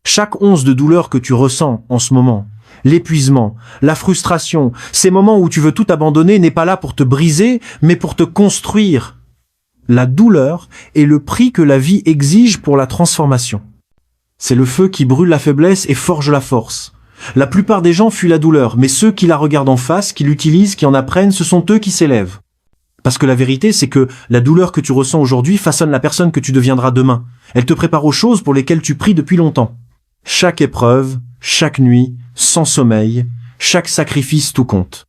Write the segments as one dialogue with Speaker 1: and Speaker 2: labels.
Speaker 1: Chaque once de douleur que tu ressens en ce moment, l'épuisement, la frustration, ces moments où tu veux tout abandonner n'est pas là pour te briser, mais pour te construire. La douleur est le prix que la vie exige pour la transformation. C'est le feu qui brûle la faiblesse et forge la force. La plupart des gens fuient la douleur, mais ceux qui la regardent en face, qui l'utilisent, qui en apprennent, ce sont eux qui s'élèvent. Parce que la vérité, c'est que la douleur que tu ressens aujourd'hui façonne la personne que tu deviendras demain. Elle te prépare aux choses pour lesquelles tu pries depuis longtemps. Chaque épreuve, chaque nuit, sans sommeil, chaque sacrifice, tout compte.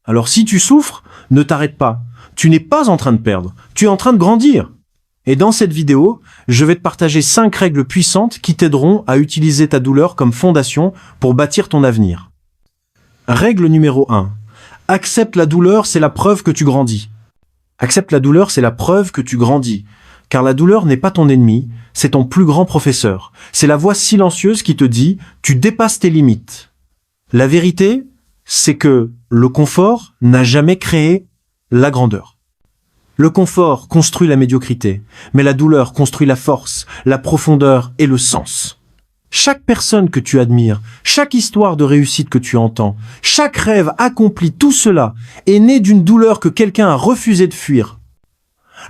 Speaker 1: Alors si tu souffres, ne t'arrête pas. Tu n'es pas en train de perdre, tu es en train de grandir. Et dans cette vidéo, je vais te partager 5 règles puissantes qui t'aideront à utiliser ta douleur comme fondation pour bâtir ton avenir. Règle numéro 1. Accepte la douleur, c'est la preuve que tu grandis. Accepte la douleur, c'est la preuve que tu grandis. Car la douleur n'est pas ton ennemi, c'est ton plus grand professeur. C'est la voix silencieuse qui te dit « tu dépasses tes limites ». La vérité, c'est que le confort n'a jamais créé la grandeur. Le confort construit la médiocrité, mais la douleur construit la force, la profondeur et le sens. Chaque personne que tu admires, chaque histoire de réussite que tu entends, chaque rêve accompli, tout cela est né d'une douleur que quelqu'un a refusé de fuir.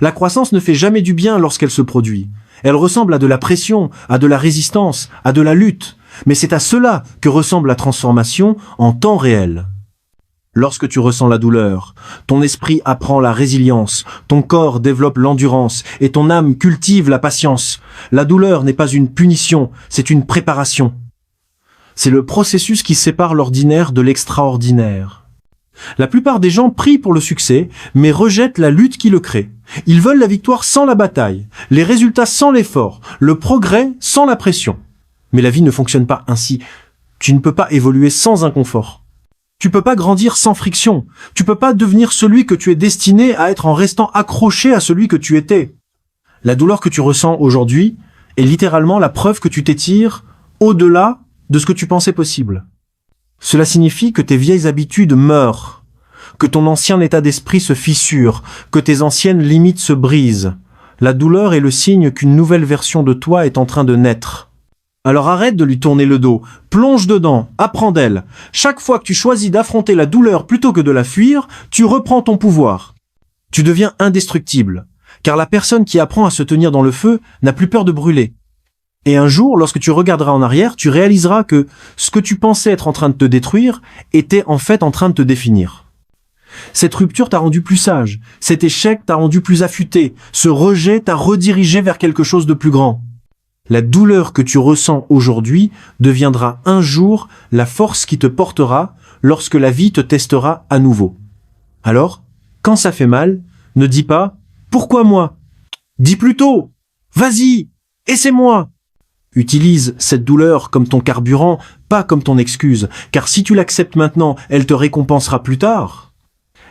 Speaker 1: La croissance ne fait jamais du bien lorsqu'elle se produit. Elle ressemble à de la pression, à de la résistance, à de la lutte. Mais c'est à cela que ressemble la transformation en temps réel. Lorsque tu ressens la douleur, ton esprit apprend la résilience, ton corps développe l'endurance et ton âme cultive la patience. La douleur n'est pas une punition, c'est une préparation. C'est le processus qui sépare l'ordinaire de l'extraordinaire. La plupart des gens prient pour le succès, mais rejettent la lutte qui le crée. Ils veulent la victoire sans la bataille, les résultats sans l'effort, le progrès sans la pression. Mais la vie ne fonctionne pas ainsi. Tu ne peux pas évoluer sans inconfort. Tu peux pas grandir sans friction. Tu peux pas devenir celui que tu es destiné à être en restant accroché à celui que tu étais. La douleur que tu ressens aujourd'hui est littéralement la preuve que tu t'étires au-delà de ce que tu pensais possible. Cela signifie que tes vieilles habitudes meurent, que ton ancien état d'esprit se fissure, que tes anciennes limites se brisent. La douleur est le signe qu'une nouvelle version de toi est en train de naître. Alors arrête de lui tourner le dos, plonge dedans, apprends d'elle. Chaque fois que tu choisis d'affronter la douleur plutôt que de la fuir, tu reprends ton pouvoir. Tu deviens indestructible, car la personne qui apprend à se tenir dans le feu n'a plus peur de brûler. Et un jour, lorsque tu regarderas en arrière, tu réaliseras que ce que tu pensais être en train de te détruire était en fait en train de te définir. Cette rupture t'a rendu plus sage, cet échec t'a rendu plus affûté, ce rejet t'a redirigé vers quelque chose de plus grand. La douleur que tu ressens aujourd'hui deviendra un jour la force qui te portera lorsque la vie te testera à nouveau. Alors, quand ça fait mal, ne dis pas « Pourquoi moi ?» Dis plutôt « Vas-y, essaie-moi !» Utilise cette douleur comme ton carburant, pas comme ton excuse, car si tu l'acceptes maintenant, elle te récompensera plus tard.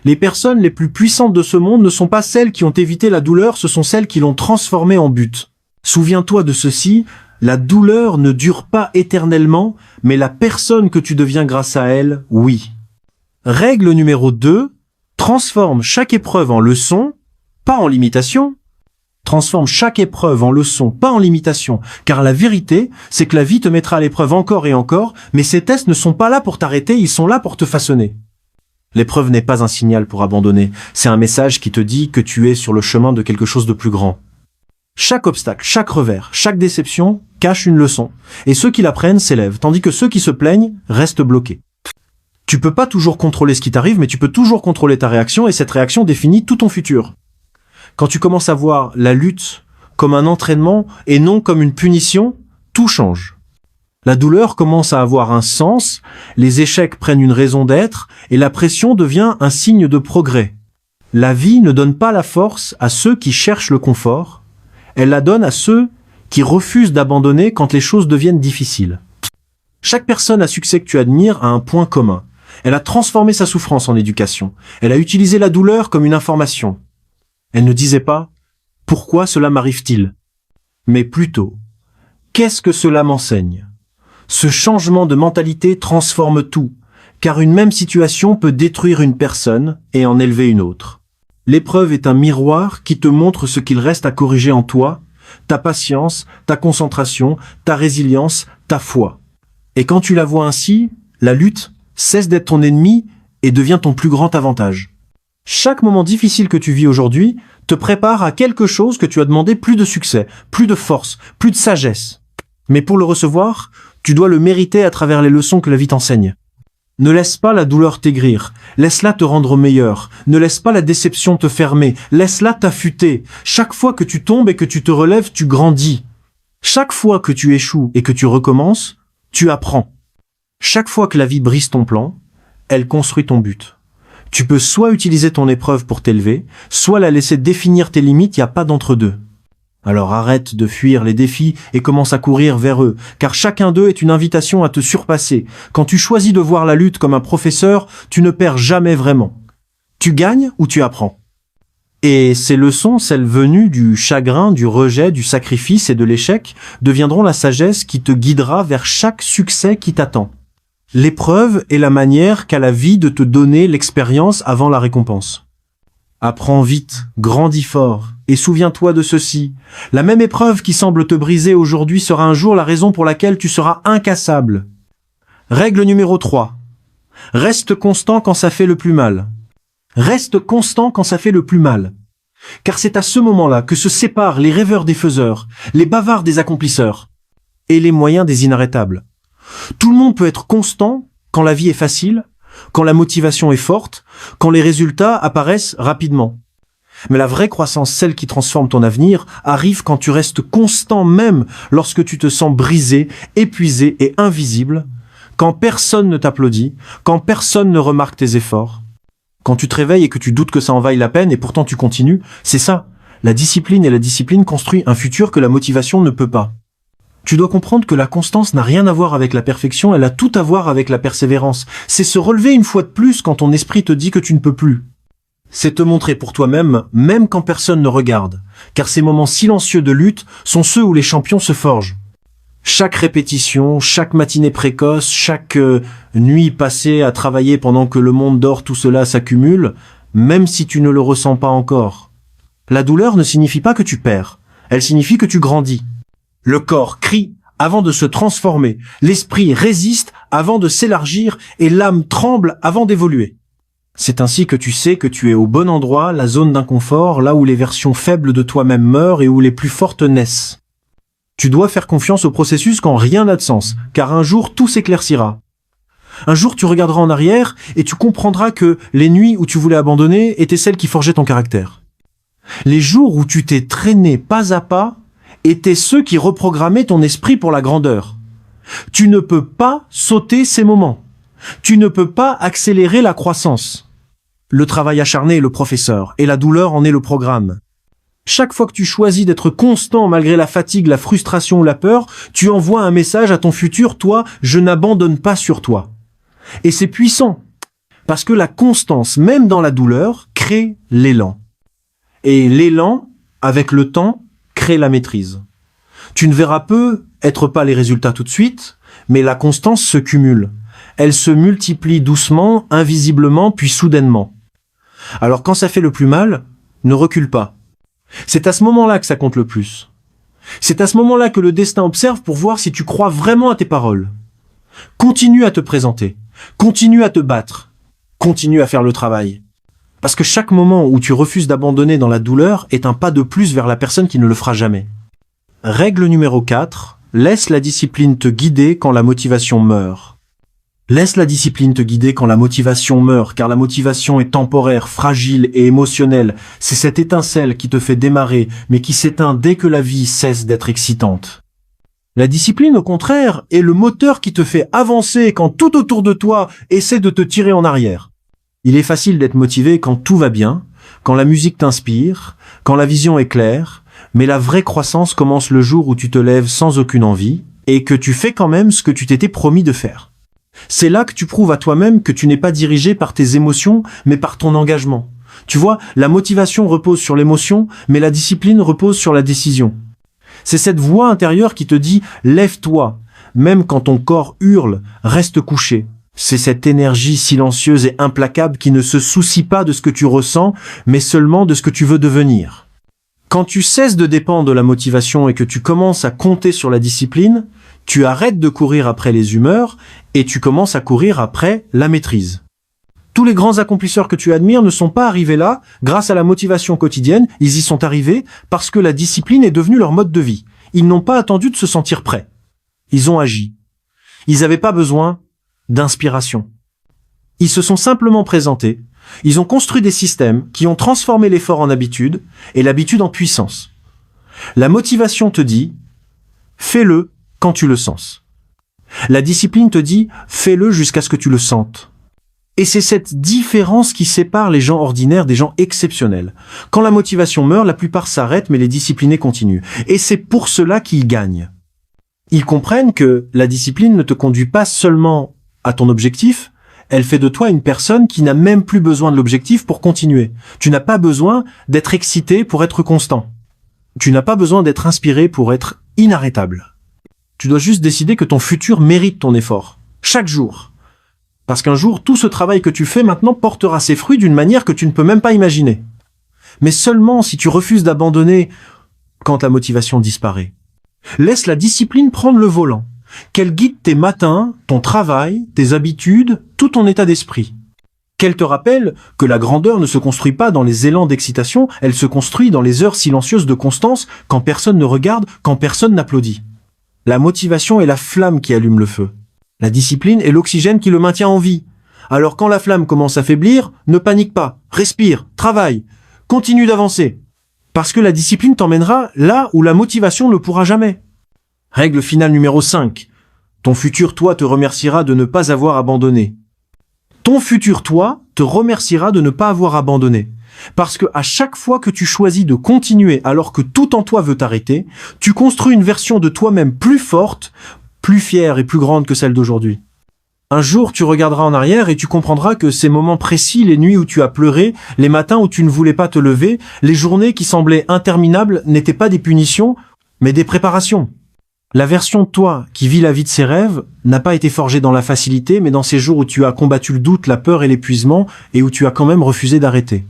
Speaker 1: Les personnes les plus puissantes de ce monde ne sont pas celles qui ont évité la douleur, ce sont celles qui l'ont transformée en but. Souviens-toi de ceci, la douleur ne dure pas éternellement, mais la personne que tu deviens grâce à elle, oui. Règle numéro 2, transforme chaque épreuve en leçon, pas en limitation. Transforme chaque épreuve en leçon, pas en limitation, car la vérité, c'est que la vie te mettra à l'épreuve encore et encore, mais ces tests ne sont pas là pour t'arrêter, ils sont là pour te façonner. L'épreuve n'est pas un signal pour abandonner, c'est un message qui te dit que tu es sur le chemin de quelque chose de plus grand. Chaque obstacle, chaque revers, chaque déception cache une leçon. Et ceux qui l'apprennent s'élèvent, tandis que ceux qui se plaignent restent bloqués. Tu peux pas toujours contrôler ce qui t'arrive, mais tu peux toujours contrôler ta réaction, et cette réaction définit tout ton futur. Quand tu commences à voir la lutte comme un entraînement et non comme une punition, tout change. La douleur commence à avoir un sens, les échecs prennent une raison d'être, et la pression devient un signe de progrès. La vie ne donne pas la force à ceux qui cherchent le confort, elle la donne à ceux qui refusent d'abandonner quand les choses deviennent difficiles. Chaque personne à succès que tu admires a un point commun. Elle a transformé sa souffrance en éducation. Elle a utilisé la douleur comme une information. Elle ne disait pas « Pourquoi cela m'arrive-t-il ?» mais plutôt « Qu'est-ce que cela m'enseigne ?» Ce changement de mentalité transforme tout, car une même situation peut détruire une personne et en élever une autre. L'épreuve est un miroir qui te montre ce qu'il reste à corriger en toi, ta patience, ta concentration, ta résilience, ta foi. Et quand tu la vois ainsi, la lutte cesse d'être ton ennemi et devient ton plus grand avantage. Chaque moment difficile que tu vis aujourd'hui te prépare à quelque chose que tu as demandé plus de succès, plus de force, plus de sagesse. Mais pour le recevoir, tu dois le mériter à travers les leçons que la vie t'enseigne. Ne laisse pas la douleur t'aigrir, laisse-la te rendre meilleur, ne laisse pas la déception te fermer, laisse-la t'affûter. Chaque fois que tu tombes et que tu te relèves, tu grandis. Chaque fois que tu échoues et que tu recommences, tu apprends. Chaque fois que la vie brise ton plan, elle construit ton but. Tu peux soit utiliser ton épreuve pour t'élever, soit la laisser définir tes limites, il n'y a pas d'entre-deux. Alors arrête de fuir les défis et commence à courir vers eux, car chacun d'eux est une invitation à te surpasser. Quand tu choisis de voir la lutte comme un professeur, tu ne perds jamais vraiment. Tu gagnes ou tu apprends. Et ces leçons, celles venues du chagrin, du rejet, du sacrifice et de l'échec, deviendront la sagesse qui te guidera vers chaque succès qui t'attend. L'épreuve est la manière qu'a la vie de te donner l'expérience avant la récompense. Apprends vite, grandis fort, et souviens-toi de ceci. La même épreuve qui semble te briser aujourd'hui sera un jour la raison pour laquelle tu seras incassable. Règle numéro 3. Reste constant quand ça fait le plus mal. Reste constant quand ça fait le plus mal. Car c'est à ce moment-là que se séparent les rêveurs des faiseurs, les bavards des accomplisseurs, et les moyens des inarrêtables. Tout le monde peut être constant quand la vie est facile, quand la motivation est forte, quand les résultats apparaissent rapidement. Mais la vraie croissance, celle qui transforme ton avenir, arrive quand tu restes constant même lorsque tu te sens brisé, épuisé et invisible, quand personne ne t'applaudit, quand personne ne remarque tes efforts. Quand tu te réveilles et que tu doutes que ça en vaille la peine et pourtant tu continues, c'est ça. La discipline et la discipline construisent un futur que la motivation ne peut pas. Tu dois comprendre que la constance n'a rien à voir avec la perfection, elle a tout à voir avec la persévérance. C'est se relever une fois de plus quand ton esprit te dit que tu ne peux plus. C'est te montrer pour toi-même, même quand personne ne regarde. Car ces moments silencieux de lutte sont ceux où les champions se forgent. Chaque répétition, chaque matinée précoce, chaque nuit passée à travailler pendant que le monde dort, tout cela s'accumule, même si tu ne le ressens pas encore. La douleur ne signifie pas que tu perds, elle signifie que tu grandis. Le corps crie avant de se transformer, l'esprit résiste avant de s'élargir et l'âme tremble avant d'évoluer. C'est ainsi que tu sais que tu es au bon endroit, la zone d'inconfort, là où les versions faibles de toi-même meurent et où les plus fortes naissent. Tu dois faire confiance au processus quand rien n'a de sens, car un jour tout s'éclaircira. Un jour tu regarderas en arrière et tu comprendras que les nuits où tu voulais abandonner étaient celles qui forgeaient ton caractère. Les jours où tu t'es traîné pas à pas étaient ceux qui reprogrammaient ton esprit pour la grandeur. Tu ne peux pas sauter ces moments. Tu ne peux pas accélérer la croissance. Le travail acharné est le professeur et la douleur en est le programme. Chaque fois que tu choisis d'être constant malgré la fatigue, la frustration ou la peur, tu envoies un message à ton futur, toi, je n'abandonne pas sur toi. Et c'est puissant, parce que la constance, même dans la douleur, crée l'élan. Et l'élan, avec le temps, crée la maîtrise. Tu ne verras peut-être pas les résultats tout de suite, mais la constance se cumule. Elle se multiplie doucement, invisiblement, puis soudainement. Alors quand ça fait le plus mal, ne recule pas. C'est à ce moment-là que ça compte le plus. C'est à ce moment-là que le destin observe pour voir si tu crois vraiment à tes paroles. Continue à te présenter. Continue à te battre. Continue à faire le travail. Parce que chaque moment où tu refuses d'abandonner dans la douleur est un pas de plus vers la personne qui ne le fera jamais. Règle numéro 4. Laisse la discipline te guider quand la motivation meurt. Laisse la discipline te guider quand la motivation meurt, car la motivation est temporaire, fragile et émotionnelle. C'est cette étincelle qui te fait démarrer, mais qui s'éteint dès que la vie cesse d'être excitante. La discipline, au contraire, est le moteur qui te fait avancer quand tout autour de toi essaie de te tirer en arrière. Il est facile d'être motivé quand tout va bien, quand la musique t'inspire, quand la vision est claire, mais la vraie croissance commence le jour où tu te lèves sans aucune envie et que tu fais quand même ce que tu t'étais promis de faire. C'est là que tu prouves à toi-même que tu n'es pas dirigé par tes émotions, mais par ton engagement. Tu vois, la motivation repose sur l'émotion, mais la discipline repose sur la décision. C'est cette voix intérieure qui te dit « Lève-toi », même quand ton corps hurle « Reste couché ». C'est cette énergie silencieuse et implacable qui ne se soucie pas de ce que tu ressens, mais seulement de ce que tu veux devenir. Quand tu cesses de dépendre de la motivation et que tu commences à compter sur la discipline, Tu arrêtes de courir après les humeurs et tu commences à courir après la maîtrise. Tous les grands accomplisseurs que tu admires ne sont pas arrivés là grâce à la motivation quotidienne, ils y sont arrivés parce que la discipline est devenue leur mode de vie. Ils n'ont pas attendu de se sentir prêts. Ils ont agi. Ils n'avaient pas besoin d'inspiration. Ils se sont simplement présentés. Ils ont construit des systèmes qui ont transformé l'effort en habitude et l'habitude en puissance. La motivation te dit « fais-le quand tu le sens ». La discipline te dit « fais-le jusqu'à ce que tu le sentes ». Et c'est cette différence qui sépare les gens ordinaires des gens exceptionnels. Quand la motivation meurt, la plupart s'arrêtent, mais les disciplinés continuent. Et c'est pour cela qu'ils gagnent. Ils comprennent que la discipline ne te conduit pas seulement à ton objectif, elle fait de toi une personne qui n'a même plus besoin de l'objectif pour continuer. Tu n'as pas besoin d'être excité pour être constant. Tu n'as pas besoin d'être inspiré pour être inarrêtable. Tu dois juste décider que ton futur mérite ton effort. Chaque jour. Parce qu'un jour, tout ce travail que tu fais maintenant portera ses fruits d'une manière que tu ne peux même pas imaginer. Mais seulement si tu refuses d'abandonner quand la motivation disparaît. Laisse la discipline prendre le volant. Qu'elle guide tes matins, ton travail, tes habitudes, tout ton état d'esprit. Qu'elle te rappelle que la grandeur ne se construit pas dans les élans d'excitation, elle se construit dans les heures silencieuses de constance, quand personne ne regarde, quand personne n'applaudit. La motivation est la flamme qui allume le feu. La discipline est l'oxygène qui le maintient en vie. Alors quand la flamme commence à faiblir, ne panique pas, respire, travaille, continue d'avancer. Parce que la discipline t'emmènera là où la motivation ne pourra jamais. Règle finale numéro 5. Ton futur toi te remerciera de ne pas avoir abandonné. Ton futur toi te remerciera de ne pas avoir abandonné. Parce que à chaque fois que tu choisis de continuer alors que tout en toi veut t'arrêter, tu construis une version de toi-même plus forte, plus fière et plus grande que celle d'aujourd'hui. Un jour, tu regarderas en arrière et tu comprendras que ces moments précis, les nuits où tu as pleuré, les matins où tu ne voulais pas te lever, les journées qui semblaient interminables n'étaient pas des punitions, mais des préparations. La version de toi qui vit la vie de ses rêves n'a pas été forgée dans la facilité, mais dans ces jours où tu as combattu le doute, la peur et l'épuisement, et où tu as quand même refusé d'arrêter.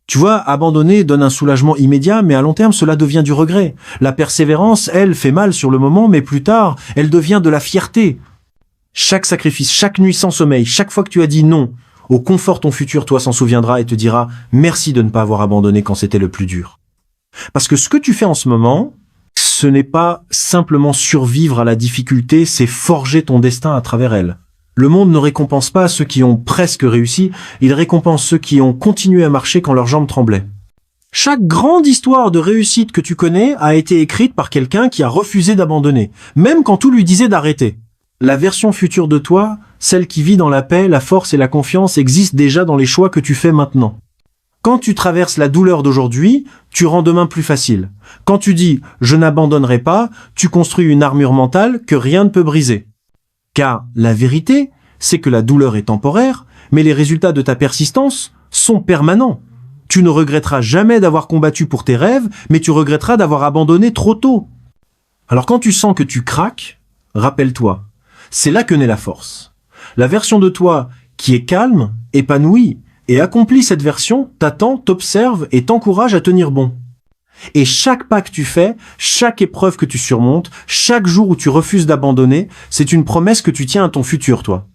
Speaker 1: Tu vois, abandonner donne un soulagement immédiat, mais à long terme, cela devient du regret. La persévérance, elle, fait mal sur le moment, mais plus tard, elle devient de la fierté. Chaque sacrifice, chaque nuit sans sommeil, chaque fois que tu as dit non au confort, ton futur, toi, s'en souviendra et te dira « Merci de ne pas avoir abandonné quand c'était le plus dur ». Parce que ce que tu fais en ce moment, ce n'est pas simplement survivre à la difficulté, c'est forger ton destin à travers elle. Le monde ne récompense pas ceux qui ont presque réussi, il récompense ceux qui ont continué à marcher quand leurs jambes tremblaient. Chaque grande histoire de réussite que tu connais a été écrite par quelqu'un qui a refusé d'abandonner, même quand tout lui disait d'arrêter. La version future de toi, celle qui vit dans la paix, la force et la confiance, existe déjà dans les choix que tu fais maintenant. Quand tu traverses la douleur d'aujourd'hui, tu rends demain plus facile. Quand tu dis « je n'abandonnerai pas », tu construis une armure mentale que rien ne peut briser. Car la vérité, c'est que la douleur est temporaire, mais les résultats de ta persistance sont permanents. Tu ne regretteras jamais d'avoir combattu pour tes rêves, mais tu regretteras d'avoir abandonné trop tôt. Alors quand tu sens que tu craques, rappelle-toi, c'est là que naît la force. La version de toi qui est calme, épanouie et accomplit cette version t'attend, t'observe et t'encourage à tenir bon. Et chaque pas que tu fais, chaque épreuve que tu surmontes, chaque jour où tu refuses d'abandonner, c'est une promesse que tu tiens à ton futur, toi.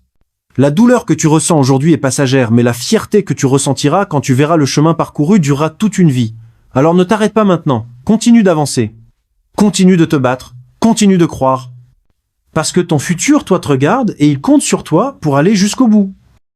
Speaker 1: La douleur que tu ressens aujourd'hui est passagère, mais la fierté que tu ressentiras quand tu verras le chemin parcouru durera toute une vie. Alors ne t'arrête pas maintenant, continue d'avancer. Continue de te battre, continue de croire. Parce que ton futur, toi, te regarde et il compte sur toi pour aller jusqu'au bout.